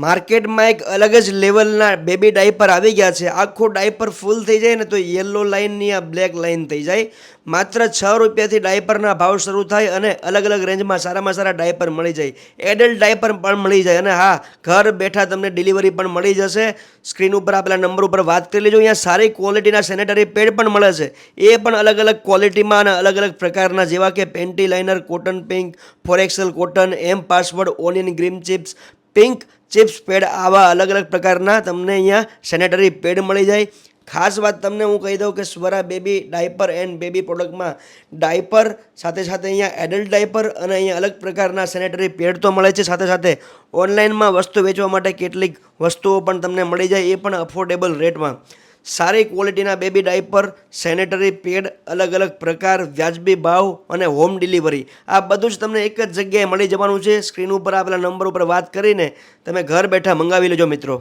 માર્કેટમાં એક અલગ જ લેવલના બેબી ડાયપર આવી ગયા છે. આખું ડાયપર ફૂલ થઈ જાય ને તો યલો લાઇનની આ બ્લેક લાઇન થઈ જાય. માત્ર 6 રૂપિયાથી ડાયપરના ભાવ શરૂ થાય અને અલગ અલગ રેન્જમાં સારામાં સારા ડાયપર મળી જાય. એડલ્ટ ડાયપર પણ મળી જાય અને હા, ઘર બેઠા તમને ડિલિવરી પણ મળી જશે. સ્ક્રીન ઉપર આપેલા નંબર ઉપર વાત કરી લેજો. અહીંયા સારી ક્વોલિટીના સેનેટરી પેડ પણ મળે છે. એ પણ અલગ અલગ ક્વોલિટીમાં અને અલગ અલગ પ્રકારના, જેવા કે પેન્ટી લાઇનર, કોટન પિંક, ફોરેક્સલ કોટન, એમ password, onion green chips, pink chips pad, આવા અલગ અલગ પ્રકારના તમને અહીંયા સેનેટરી પેડ મળી જાય. ખાસ વાત તમને હું કહી દઉં કે Swara baby diaper and baby પ્રોડક્ટમાં ડાયપર સાથે સાથે અહીંયા એડલ્ટ ડાયપર અને અહીંયા અલગ પ્રકારના સેનેટરી પેડ તો મળે છે. સાથે સાથે ઓનલાઈનમાં વસ્તુ વેચવા માટે કેટલીક વસ્તુઓ પણ તમને મળી જાય, એ પણ અફોર્ડેબલ રેટમાં. સારી ક્વોલિટીના બેબી ડાયપર, સેનેટરી પેડ, અલગ અલગ પ્રકાર, વ્યાજબી ભાવ અને હોમ ડિલિવરી, આ બધું જ તમને એક જ જગ્યાએ મળી જવાનું છે. સ્ક્રીન ઉપર આપેલા નંબર ઉપર વાત કરીને તમે ઘર બેઠા મંગાવી લેજો મિત્રો.